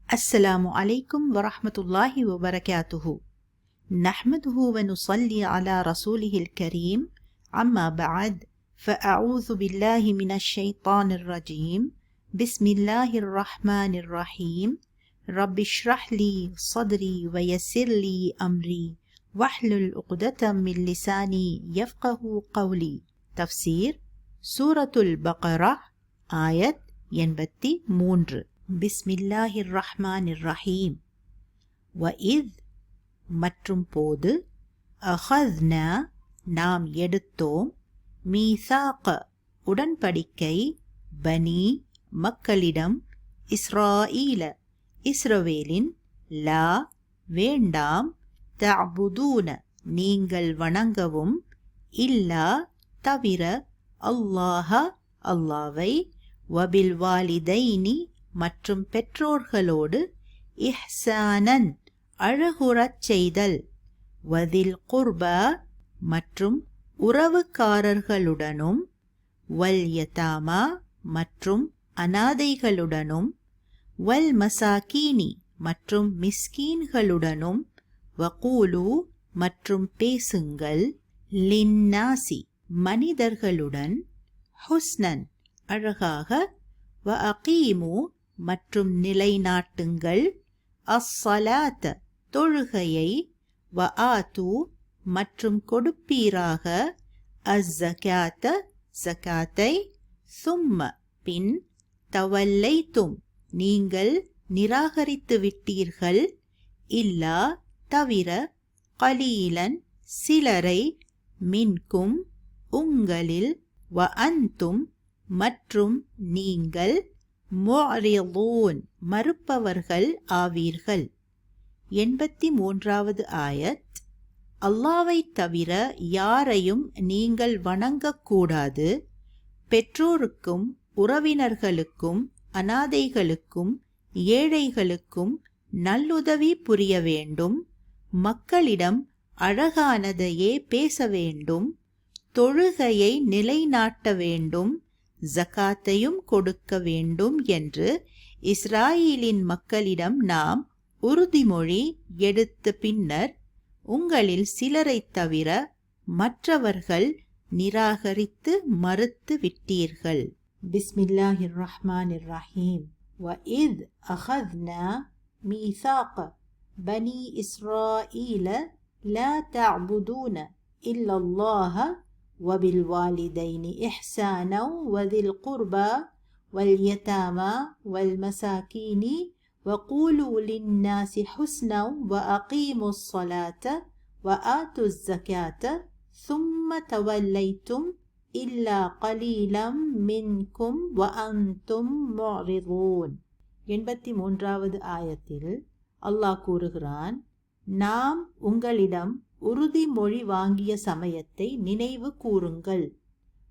السلام عليكم ورحمة الله وبركاته. نحمده ونصلي على رسوله الكريم. أما بعد، فأعوذ بالله من الشيطان الرجيم. بسم الله الرحمن الرحيم. رب اشرح لي صدري ويسر لي أمري واحلل عقدة من لساني يفقه قولي. تفسير سورة البقرة آية 83. பிஸ்மில்லாஹிர் ரஹ்மானிர் ரஹீம். வஇத் மற்றும் போது, அஹத்னா நாம் எடுத்தோம், மீசாக உடன்படிக்கை, பனி மக்களிடம், இஸ்ராஈல இஸ்ரவேலின், லா வேண்டாம், தஅபுதூன நீங்கள் வணங்கவும், இல்லா தவிர, அல்லாஹ அல்லாவை, வபில் வாலிதைனி மற்றும் பெற்றோர்களோடு, இஹ்சானன் அழகுறச் செய்தல், வதில் குர்பா மற்றும் உறவுக்காரர்களுடனும், வல் யதாமா மற்றும் அனாதைகளுடனும், வல் மசாகீனி மற்றும் மிஸ்கீன்களுடனும், வகூலு மற்றும் பேசுங்கள், லின்னாசி மனிதர்களுடன், ஹுஸ்னன் அழகாக, வஅகீமு மற்றும் நிலைநாட்டுங்கள், அஸ்ஸலாத்த தொழுகையை, வஆத்து மற்றும் கொடுப்பீராக, அஸ்ஸகாத்த ஜகாத்தை, சும்ம பின், தவல்லைத்தும் நீங்கள் நிராகரித்து விட்டீர்கள், இல்லா தவிர, கலீலன் சிலரை, மின்கும் உங்களில், வஅன்தும் மற்றும் நீங்கள், முஅரிதூன் மறுப்பவர்கள் ஆவீர்கள். 83வது ஆயத். அல்லாஹ்வைத் தவிர யாரையும் நீங்கள் வணங்கக்கூடாது. பெற்றோருக்கும் உறவினர்களுக்கும் அனாதைகளுக்கும் ஏழைகளுக்கும் நல்லுதவி புரிய வேண்டும். மக்களிடம் அழகானதையே பேச வேண்டும். தொழுகையை நிலைநாட்ட வேண்டும். ஜகாத்தையும் கொடுக்க வேண்டும் என்று இஸ்ராயீலின் மக்களிடம் நாம் உறுதிமொழி எடுத்த பின்னர், உங்களில் சிலரைத் தவிர மற்றவர்கள் நிராகரித்து மறுத்து விட்டீர்கள். பிஸ்மில்லாஹிர் ரஹ்மானிர் ரஹீம். வஇத் அஹத்னா மீசாக பனி இஸ்ராயீல லா தஅபுதூன இல்லல்லாஹ وبالوالدين إحسانا وذي القربى واليتامى والمساكين وقولوا للناس حسنا وأقيموا الصلاة وآتوا الزكاة ثم توليتم إلا قليلا منكم وأنتم معرضون. 83வது ஆயத்தில் அல்லாஹ் கூறுகிறான், நாம் உங்களிடம் உறுதிமொழி வாங்கிய சமயத்தை நினைவு கூறுங்கள்.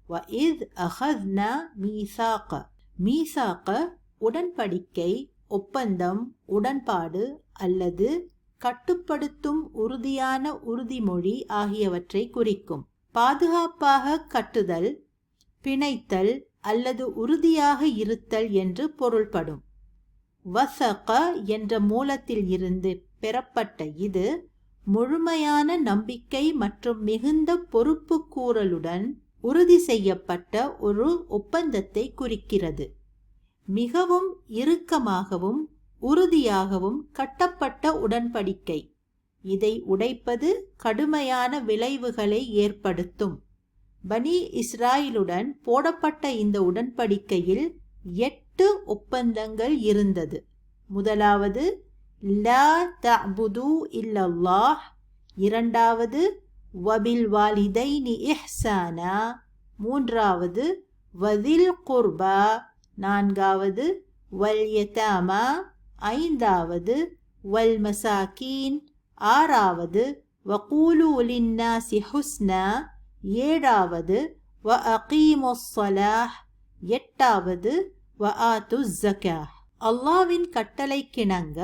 வஇத் அஹத்னா மீசாக. மீசாக உடன்படிக்கை, ஒப்பந்தம், உடன்பாடு அல்லது கட்டுப்படுத்தும் உறுதியான உறுதிமொழி ஆகியவற்றை குறிக்கும். பாதுகாப்பாக கட்டுதல், பிணைத்தல் அல்லது உறுதியாக இருத்தல் என்று பொருள்படும். வஸக என்ற மூலத்தில் இருந்து பெறப்பட்ட இது முழுமையான நம்பிக்கை மற்றும் மிகுந்த பொறுப்புக்கூறலுடன் உறுதி செய்யப்பட்ட ஒரு ஒப்பந்தத்தை குறிக்கிறது. மிகவும் இறுக்கமாகவும் உறுதியாகவும் கட்டப்பட்ட உடன்படிக்கை. இதை உடைப்பது கடுமையான விளைவுகளை ஏற்படுத்தும். பனி இஸ்ராயிலுடன் போடப்பட்ட இந்த உடன்படிக்கையில் 8 ஒப்பந்தங்கள் இருந்தது. முதலாவது, லா தஅபுது இல்லல்லாஹ். இரண்டாவது, வபில் வாலிதைனி இஹ்சானா. மூன்றாவது, வதில் குர்பா. நான்காவது, வல் யதாமா. ஐந்தாவது, வல் மசாகீன். ஆறாவது, வகூலு லின்னாசி ஹுஸ்னா. ஏழாவது, வஅகீமுஸ் ஸலாஹ். எட்டாவது, வஆத்து ஸகாஹ். அல்லாஹ்வின் கட்டளைக்கிணங்க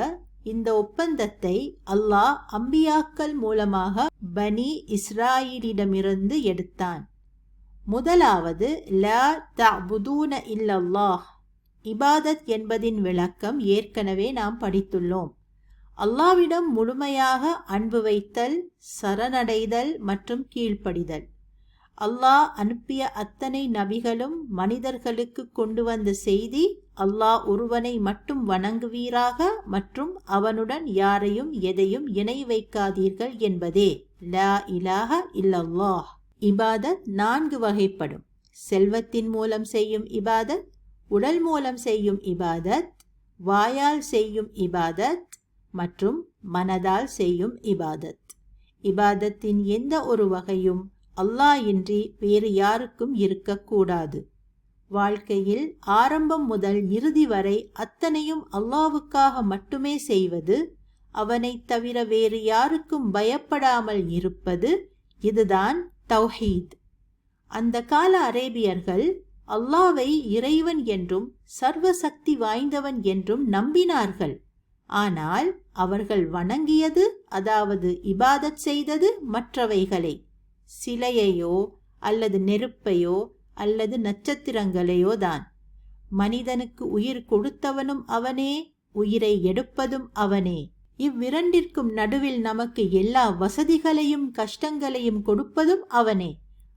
இந்த ஒப்பந்தத்தை அல்லாஹ் அம்பியாக்கள் மூலமாக பனி இஸ்ராயீலிடமிருந்து எடுத்தான். முதலாவது, லா தஅபுதூன இல்லல்லாஹ். இபாதத் என்பதின் விளக்கம் ஏற்கனவே நாம் படித்துள்ளோம். அல்லாவிடம் முழுமையாக அன்பு வைத்தல், சரணடைதல் மற்றும் கீழ்ப்படிதல். அல்லாஹ் அனுப்பிய அத்தனை நபிகளும் மனிதர்களுக்கு கொண்டு வந்த செய்தி அல்லாஹ் ஒருவனை மட்டும் வணங்குவீராக மற்றும் அவனுடன் யாரையும் எதையும் இணை வைக்காதீர்கள் என்பதே. லா இலாஹ இல்லல்லாஹ். இபாதத் 4 வகைப்படும். செல்வத்தின் மூலம் செய்யும் இபாதத், உடல் மூலம் செய்யும் இபாதத், வாயால் செய்யும் இபாதத் மற்றும் மனதால் செய்யும் இபாதத். இபாதத்தின் எந்த ஒரு வகையும் அல்லாஹ் இன்றி வேறு யாருக்கும் இருக்கக்கூடாது. வாழ்க்கையில் ஆரம்பம் முதல் இறுதி வரை அத்தனையும் அல்லாஹ்வுக்காக மட்டுமே செய்வது, அவனைத் தவிர வேறு யாருக்கும் பயப்படாமல் இருப்பது, இதுதான் தௌஹீத். அந்த கால அரேபியர்கள் அல்லாஹ்வை இறைவன் என்றும் சர்வசக்தி வாய்ந்தவன் என்றும் நம்பினார்கள். ஆனால் அவர்கள் வணங்கியது, அதாவது இபாதத் செய்தது மற்றவைகளை, சிலையையோ அல்லது நெருப்பையோ அல்லது நட்சத்திரங்களையோ தான். மனிதனுக்கு உயிர் கொடுத்தவனும் அவனே, உயிரை எடுப்பதும் அவனே. இவ்விரண்டிற்கும் நடுவில் நமக்கு எல்லா வசதிகளையும் கஷ்டங்களையும் கொடுப்பதும் அவனே.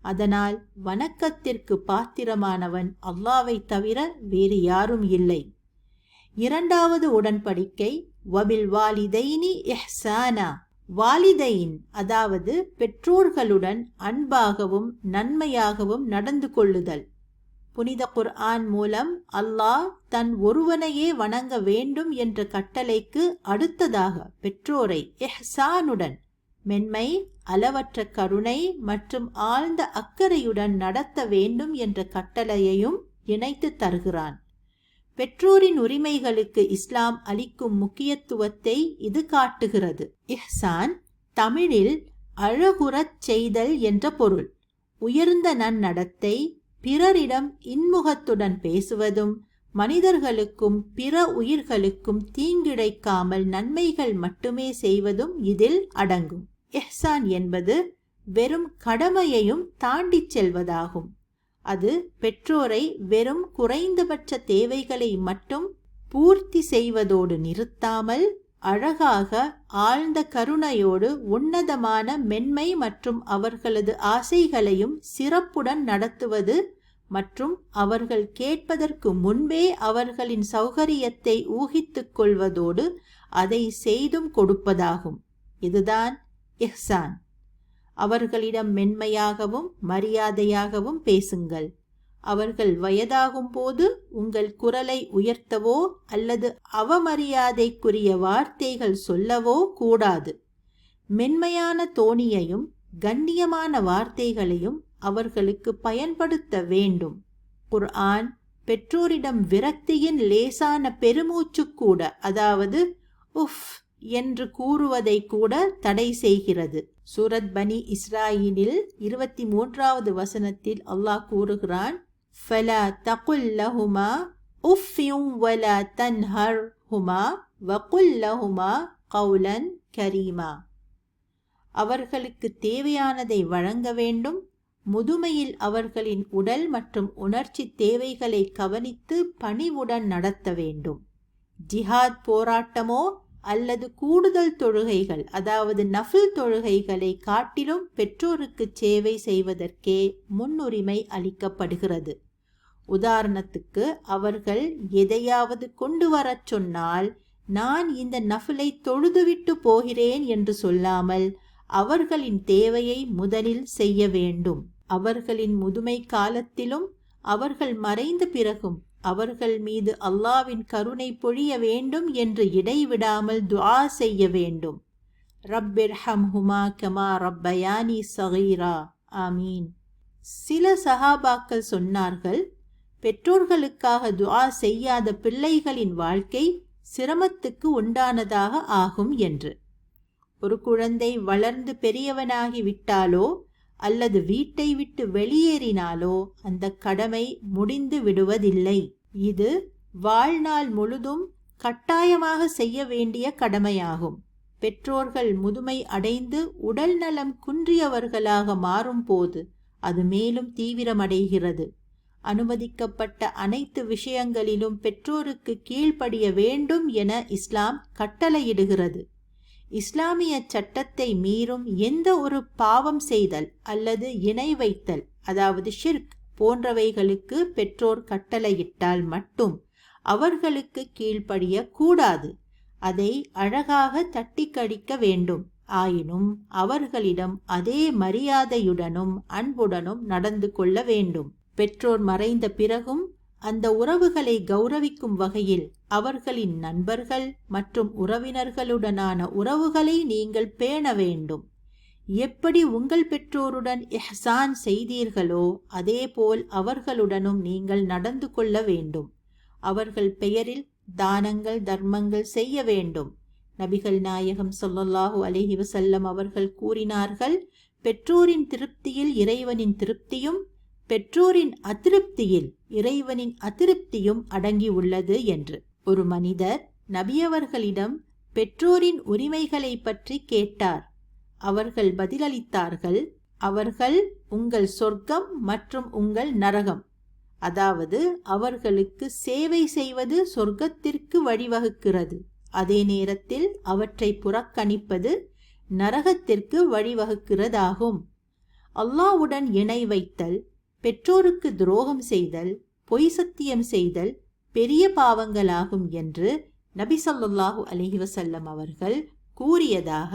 அதனால் வணக்கத்திற்கு பாத்திரமானவன் அல்லாஹ்வை தவிர வேறு யாரும் இல்லை. 2வது உடன்படிக்கை வபில் வாலிதைனி இஹ்சானா. வாலிதைன் அதாவது பெற்றோர்களுடன் அன்பாகவும் நன்மையாகவும் நடந்து கொள்ளுதல். புனித குர்ஆன் மூலம் அல்லாஹ் தன் ஒருவனையே வணங்க வேண்டும் என்ற கட்டளைக்கு அடுத்ததாக பெற்றோரை இஹ்சானுடன், மென்மை, அளவற்ற கருணை மற்றும் ஆழ்ந்த அக்கறையுடன் நடத்த வேண்டும் என்ற கட்டளையையும் இணைத்து தருகிறான். பெற்றோரின் உரிமைகளுக்கு இஸ்லாம் அளிக்கும் முக்கியத்துவத்தை இது காட்டுகிறது. இஹ்சான் தமிழில் அழகுறச் செய்தல் என்ற பொருள். உயர்ந்த நன்னடத்தை, பிறரிடம் இன்முகத்துடன் பேசுவதும், மனிதர்களுக்கும் பிற உயிர்களுக்கும் தீங்கிழைக்காமல் நன்மைகள் மட்டுமே செய்வதும் இதில் அடங்கும். இஹ்சான் என்பது வெறும் கடமையையும் தாண்டிச் செல்வதாகும். அது பெற்றோரை வெறும் குறைந்தபட்ச தேவைகளை மட்டும் பூர்த்தி செய்வதோடு நிறுத்தாமல், அழகாக ஆழ்ந்த கருணையோடு உன்னதமான மென்மை மற்றும் அவர்களது ஆசைகளையும் சிறப்புடன் நடத்துவது மற்றும் அவர்கள் கேட்பதற்கு முன்பே அவர்களின் சௌகரியத்தை ஊகித்துக் கொள்வதோடு அதை செய்தும் கொடுப்பதாகும். இதுதான் இஹ்சான். அவர்களிடம் மென்மையாகவும் மரியாதையாகவும் பேசுங்கள். அவர்கள் வயதாகும் போது உங்கள் குரலை உயர்த்தவோ அல்லது அவமரியாதைக்குரிய வார்த்தைகள் சொல்லவோ கூடாது. மென்மையான தோணியையும் கண்ணியமான வார்த்தைகளையும் அவர்களுக்கு பயன்படுத்த வேண்டும். குர்ஆன் பெற்றோரிடம் விரக்தியின் லேசான பெருமூச்சு கூட, அதாவது உஃப் என்று கூறுவதை கூட தடை செய்கிறது. சூரத் பனி இஸ்ராயீலில் 23வது வசனத்தில் அல்லாஹ் கூறுகிறான், ஃபலா தகுல் லஹுமா உஃப்யும் வலா தன்ஹர்ஹுமா வகுல் லஹுமா கௌலன் கரீமா. அவர்களுக்கு தேவையானதை வழங்க வேண்டும். முதுமையில் அவர்களின் உடல் மற்றும் உணர்ச்சி தேவைகளை கவனித்து பணிவுடன் நடத்த வேண்டும். ஜிஹாத் போராட்டமோ அல்லது கூடுதல் தொழுகைகள், அதாவது நஃபில் தொழுகைகளை காட்டிலும் பெற்றோருக்கு சேவை செய்வதற்கே முன்னுரிமை அளிக்கப்படுகிறது. உதாரணத்துக்கு, அவர்கள் எதையாவது கொண்டு வரச் சொன்னால், நான் இந்த நஃபிலை தொழுதுவிட்டு போகிறேன் என்று சொல்லாமல் அவர்களின் தேவையை முதலில் செய்ய வேண்டும். அவர்களின் முதுமை காலத்திலும் அவர்கள் மறைந்த பிறகும் அவர்கள் மீது அல்லாவின் கருணை பொழிய வேண்டும் என்று இடைவிடாமல் துஆ செய்ய வேண்டும். ரப்பிர்ஹம்ஹுமா கமா ரப்பயானி ஸகீரா. ஆமீன். சில சஹாபாக்கள் சொன்னார்கள், பெற்றோர்களுக்காக துஆ செய்யாத பிள்ளைகளின் வாழ்க்கை சிரமத்துக்கு உண்டானதாக ஆகும் என்று. ஒரு குழந்தை வளர்ந்து பெரியவனாகி விட்டாலோ அல்லது வீட்டை விட்டு வெளியேறினாலோ அந்த கடமை முடிந்து விடுவதில்லை. இது வாழ்நாள் முழுதும் கட்டாயமாக செய்ய வேண்டிய கடமையாகும். பெற்றோர்கள் முதுமை அடைந்து உடல் நலம் குன்றியவர்களாக மாறும் போது அது மேலும் தீவிரமடைகிறது. அனுமதிக்கப்பட்ட அனைத்து விஷயங்களிலும் பெற்றோருக்கு கீழ்ப்படிய வேண்டும் என இஸ்லாம் கட்டளையிடுகிறது. இஸ்லாமிய சட்டத்தை மீறும் எந்த ஒரு பாவம் செய்தல் அல்லது இணை வைத்தல், அதாவது ஷிர்க் போன்றவைகளுக்கு பெற்றோர் கட்டளையிட்டால் மட்டும் அவர்களுக்கு கீழ்ப்படிய கூடாது. அதை அழகாக தட்டி கழிக்க வேண்டும். ஆயினும் அவர்களிடம் அதே மரியாதையுடனும் அன்புடனும் நடந்து கொள்ள வேண்டும். பெற்றோர் மறைந்த பிறகும் அந்த உறவுகளை கௌரவிக்கும் வகையில் அவர்களின் நண்பர்கள் மற்றும் உறவினர்களுடனான உறவுகளை நீங்கள் பேண வேண்டும். எப்படி உங்கள் பெற்றோருடன் இஹ்சான் செய்தீர்களோ அதேபோல் அவர்களுடனும் நீங்கள் நடந்து கொள்ள வேண்டும். அவர்கள் பெயரில் தானங்கள் தர்மங்கள் செய்ய வேண்டும். நபிகள் நாயகம் ஸல்லல்லாஹு அலைஹி வஸல்லம் அவர்கள் கூறினார்கள், பெற்றோரின் திருப்தியில் இறைவனின் திருப்தியும் பெற்றோரின் அதிருப்தியில் இறைவனின் அதிருப்தியும் அடங்கி உள்ளது என்று. ஒரு மனிதர் நபியவர்களிடம் பெற்றோரின் உரிமைகளை பற்றி கேட்டார். அவர்கள் பதிலளித்தார்கள், அவர்கள் உங்கள் சொர்க்கம் மற்றும் உங்கள் நரகம். அதாவது அவர்களுக்கு சேவை செய்வது சொர்க்கத்திற்கு வழிவகுக்கிறது, அதே நேரத்தில் அவற்றை புறக்கணிப்பது நரகத்திற்கு வழிவகுக்கிறதாகும். அல்லாஹ்வுடன் இணை வைத்தல், பெற்றோருக்கு துரோகம் செய்தல், பொய் சத்தியம் செய்தல் பெரிய பாவங்களாகும் என்று நபி ஸல்லல்லாஹு அலைஹி வஸல்லம் அவர்கள் கூறியதாக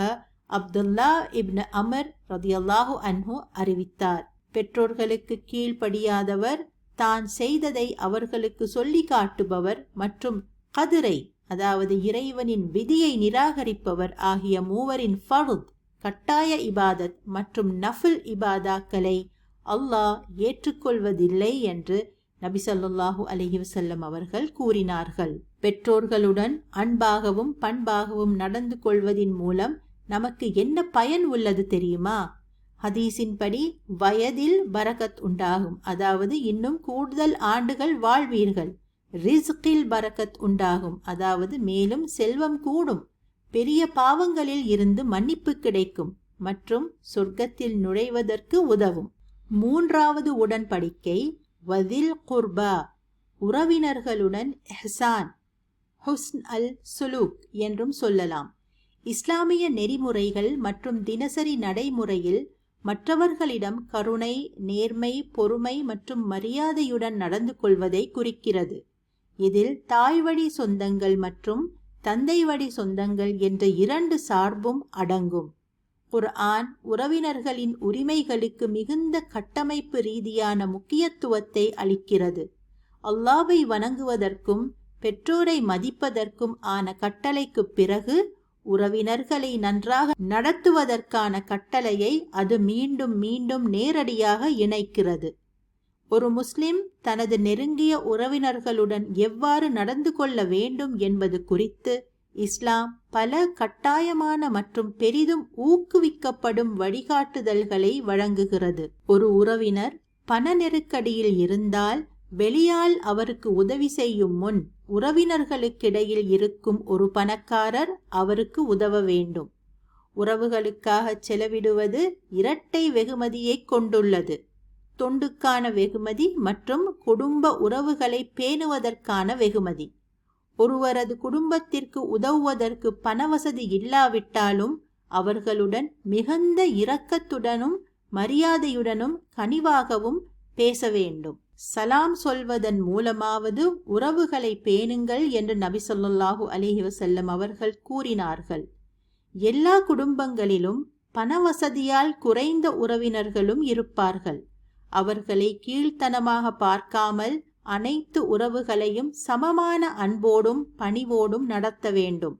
அப்துல்லா இப்னு அமர் ரலியல்லாஹு அன்ஹு அறிவித்தார். பெற்றோர்களுக்கு கீழ்ப்படியாதவர், தான் செய்ததை அவர்களுக்கு சொல்லி காட்டுபவர் மற்றும் கதிரை, அதாவது இறைவனின் விதியை நிராகரிப்பவர் ஆகிய மூவரின் ஃபர்த் கட்டாய இபாதத் மற்றும் நஃபில் இபாதாக்களை அல்லாஹ் ஏற்றுக்கொள்வதில்லை என்று நபி ஸல்லல்லாஹு அலைஹி வஸல்லம் அவர்கள் கூறினார்கள். பெற்றோர்களுடன் அன்பாகவும் பண்பாகவும் நடந்து கொள்வதின் மூலம் நமக்கு என்ன பயன் உள்ளது தெரியுமா? ஹதீஸின்படி வயதில் பரக்கத் உண்டாகும், அதாவது இன்னும் கூடுதல் ஆண்டுகள் வாழ்வீர்கள். ரிஸ்கில் பரக்கத் உண்டாகும், அதாவது மேலும் செல்வம் கூடும். பெரிய பாவங்களில் இருந்து மன்னிப்பு கிடைக்கும் மற்றும் சொர்க்கத்தில் நுழைவதற்கு உதவும். மூன்றாவது உடன்படிக்கை வதில் குர்பா, உறவினர்களுடன் இஹ்சான், ஹுஸ்ன் அல் சுலூக் என்றும் சொல்லலாம். இஸ்லாமிய நெறிமுறைகள் மற்றும் தினசரி நடைமுறையில் மற்றவர்களிடம் கருணை, நேர்மை, பொறுமை மற்றும் மரியாதையுடன் நடந்து கொள்வதை குறிக்கிறது. இதில் தாய்வழி சொந்தங்கள் மற்றும் தந்தை வழி சொந்தங்கள் என்ற இரண்டு சார்பும் அடங்கும். குர்ஆன் உறவினர்களின் உரிமைகளுக்கு மிகுந்த கட்டமைப்பு ரீதியான முக்கியத்துவத்தை அளிக்கிறது. அல்லாஹ்வை வணங்குவதற்கும் பெற்றோரை மதிப்பதற்கும் ஆன கட்டளைக்கு பிறகு உறவினர்களை நன்றாக நடத்துவதற்கான கட்டளையை அது மீண்டும் மீண்டும் நேரடியாக இணைக்கிறது. ஒரு முஸ்லிம் தனது நெருங்கிய உறவினர்களுடன் எவ்வாறு நடந்து கொள்ள வேண்டும் என்பது குறித்து இஸ்லாம் பல கட்டாயமான மற்றும் பெரிதும் ஊக்குவிக்கப்படும் வழிகாட்டுதல்களை வழங்குகிறது. ஒரு உறவினர் பண நெருக்கடியில் இருந்தால் வெளியால் அவருக்கு உதவி செய்யும் முன் உறவினர்களுக்கிடையில் இருக்கும் ஒரு பணக்காரர் அவருக்கு உதவ வேண்டும். உறவுகளுக்காக செலவிடுவது இரட்டை வெகுமதியை கொண்டுள்ளது. தொண்டுக்கான வெகுமதி மற்றும் குடும்ப உறவுகளை பேணுவதற்கான வெகுமதி. ஒருவரது குடும்பத்திற்கு உதவுவதற்கு பணவசதி இல்லாவிட்டாலும் அவர்களுடன் மிகுந்த இரக்கத்துடனும் மரியாதையுடனும் கனிவாகவும் பேச வேண்டும். சலாம் சொல்வதன் மூலமாவது உறவுகளை பேணுங்கள் என்று நபி ஸல்லல்லாஹு அலைஹி வஸல்லம் அவர்கள் கூறினார்கள். எல்லா குடும்பங்களிலும் பணவசதியால் குறைந்த உறவினர்களும் இருப்பார்கள். அவர்களை கீழ்த்தனமாக பார்க்காமல் அனைத்து உறவுகளையும் சமமான அன்போடும் பணிவோடும் நடத்த வேண்டும்.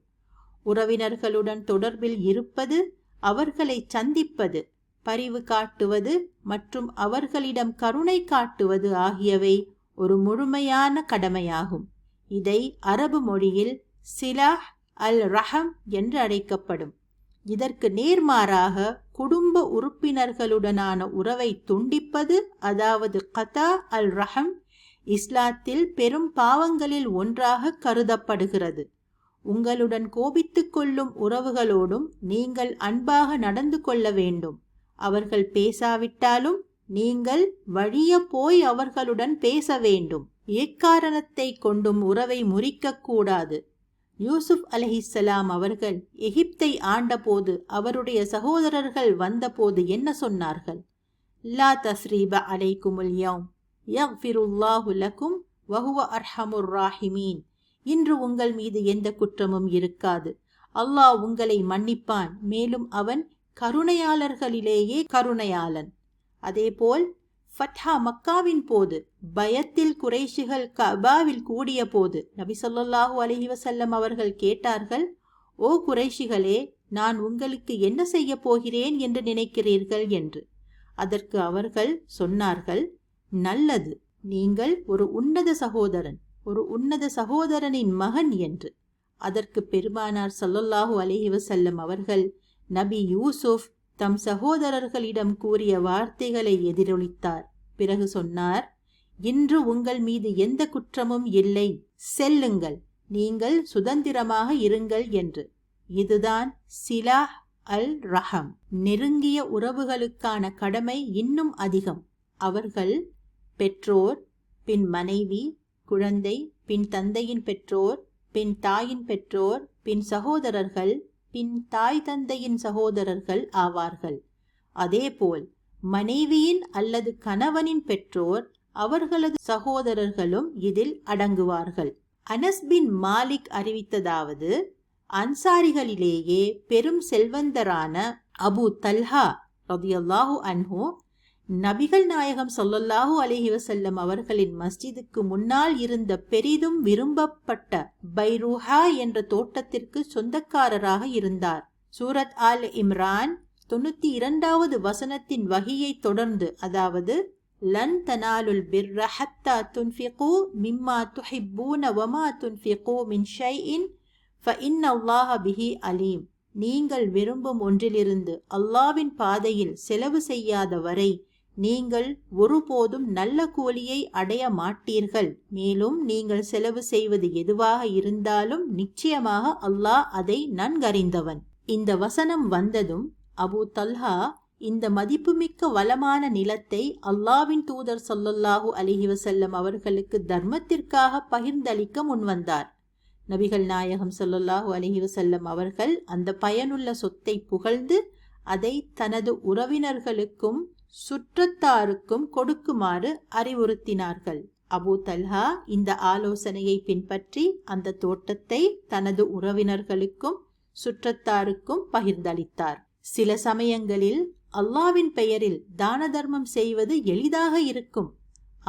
உறவினர்களுடன் தொடர்பில் இருப்பது, அவர்களை சந்திப்பது, பரிவு காட்டுவது மற்றும் அவர்களிடம் கருணை காட்டுவது ஆகியவை ஒரு முழுமையான கடமையாகும். இதை அரபு மொழியில் சிலாஹ் அல் ரஹம் என்று அழைக்கப்படும். இதற்கு நேர்மாறாக குடும்ப உறுப்பினர்களுடனான உறவை துண்டிப்பது, அதாவது கதா அல் ரஹம், இஸ்லாத்தில் பெரும் பாவங்களில் ஒன்றாக கருதப்படுகிறது. உங்களுடன் கோபித்துக் கொள்ளும் உறவுகளோடும் நீங்கள் அன்பாக நடந்து கொள்ள வேண்டும். அவர்கள் பேசாவிட்டாலும் நீங்கள் வழிய போய் அவர்களுடன் பேச வேண்டும். எக்காரணத்தை கொண்டும் உறவை முறிக்கக்கூடாது. யூசுப் அலைஹிஸ்ஸலாம் அவர்கள் எகிப்தை ஆண்டபோது அவருடைய சகோதரர்கள் வந்தபோது என்ன சொன்னார்கள்? லா தஸ்ரீப அலைக்குமுல் யௌம் யக்ஃபிருல்லாஹு லக்கும் வஹுவ அர்ஹமுர் ராஹிமீன். இன்று உங்கள் மீது எந்த குற்றமும் இருக்காது. அல்லாஹ் உங்களை மன்னிப்பான், மேலும் அவன் கருணையாளர்களிலேயே கருணையாளன். அதேபோல் ஃபத்ஹா மக்காவின் போது பயத்தில் குறைஷிகள் கபாவில் கூடிய போது நபி ஸல்லல்லாஹு அலைஹி வஸல்லம் அவர்கள் கேட்டார்கள், ஓ குறைஷிகளே, நான் உங்களுக்கு என்ன செய்ய போகிறேன் என்று நினைக்கிறீர்கள் என்று. அதற்கு அவர்கள் சொன்னார்கள், நல்லது, நீங்கள் ஒரு உன்னத சகோதரனின் மகன் என்று. அதற்கு பெருமானார் ஸல்லல்லாஹு அலைஹி வஸல்லம் அவர்கள் நபி யூசுப் தம் சகோதரர்களிடம் கூறிய வார்த்தைகளை எதிரொலித்தார். பிறகு சொன்னார், இன்று உங்கள் மீது எந்த குற்றமும் இல்லை, செல்லுங்கள், நீங்கள் சுதந்திரமாக இருங்கள் என்று. இதுதான் சிலாஹ் அல் ரஹம். நெருங்கிய உறவுகளுக்கான கடமை இன்னும் அதிகம். அவர்கள் பெற்றோர், பின் மனைவி, குழந்தை, பின் தந்தையின் பெற்றோர், பின் தாயின் பெற்றோர், பின் சகோதரர்கள், பின் தாய் தந்தையின் சகோதரர்கள் ஆவார்கள். அதேபோல் மனைவியின் அல்லது கணவனின் பெற்றோர், அவர்களது சகோதரர்களும் இதில் அடங்குவார்கள். அனஸ் பின் மாலிக் அறிவித்ததாவது, அன்சாரிகளிலேயே பெரும் செல்வந்தரான அபு தல்ஹா ரலியல்லாஹு அன்ஹு நபிகள் நாயகம் ஸல்லல்லாஹு அலைஹி வஸல்லம் அவர்களின் மஸ்ஜிதுக்கு முன்னால் இருந்த பெரிதும் விரும்பப்பட்ட பைருஹா என்ற தோட்டத்திற்கு சொந்தக்காரராக இருந்தார். சூரத் ஆல் இம்ரான் 92வது வசனத்தின் வகியை தொடர்ந்து, அதாவது லன் தனாலுல் பிர்ர ஹத்தா துன்ஃபிகு மிம்மா துஹிப்பூன வமா துன்ஃபிகு மின் ஷைஇன் ஃபஇன்னல்லாஹ பிஹி அலீம். நீங்கள் விரும்பும் ஒன்றிலிருந்து அல்லாவின் பாதையில் செலவு செய்யாத வரை நீங்கள் ஒருபோதும் நல்ல கூலியை அடைய மாட்டீர்கள். மேலும் நீங்கள் செலவு செய்வது எதுவாக இருந்தாலும் நிச்சயமாக அல்லாஹ் அதை நன்கறிந்தவன். இந்த வசனம் வந்ததும் அபு தல்ஹா இந்த மதிப்புமிக்க வளமான நிலத்தை அல்லாவின் தூதர் ஸல்லல்லாஹு அலைஹி வஸல்லம் அவர்களுக்கு தர்மத்திற்காக பகிர்ந்தளிக்க முன்வந்தார். நபிகள் நாயகம் ஸல்லல்லாஹு அலைஹி வஸல்லம் அவர்கள் அந்த பயனுள்ள சொத்தை புகழ்ந்து அதை தனது உறவினர்களுக்கும் சுற்றத்தாருக்கும் கொடுக்குமாறு அறிவுறுத்தினார்கள். அபு தல்ஹா இந்த ஆலோசனையை பின்பற்றி அந்த தோட்டத்தை தனது உறவினர்களுக்கும் சுற்றத்தாருக்கும் பகிர்ந்தளித்தார். சில சமயங்களில் அல்லாவின் பெயரில் தான தர்மம் செய்வது எளிதாக இருக்கும்.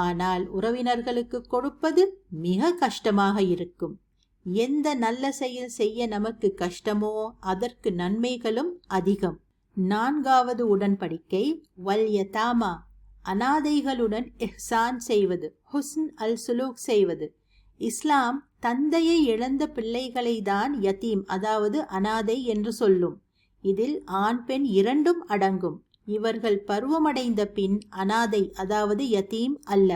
ஆனால் உறவினர்களுக்கு கொடுப்பது மிக கஷ்டமாக இருக்கும். எந்த நல்ல செயல் செய்ய நமக்கு கஷ்டமோ அதற்கு நன்மைகளும் அதிகம். 4வது உடன்படிக்கை வல் யதாமா, அனாதைகளுடன் இஹ்சான் செய்வது, ஹுஸ்ன் அல் சுலூக் செய்வது. இஸ்லாம் தந்தையை இழந்த பிள்ளைகளை தான் யதீம், அதாவது அனாதை என்று சொல்லும். இதில் ஆண் பெண் இரண்டும் அடங்கும். இவர்கள் பருவமடைந்த பின் அனாதை, அதாவது யதீம் அல்ல.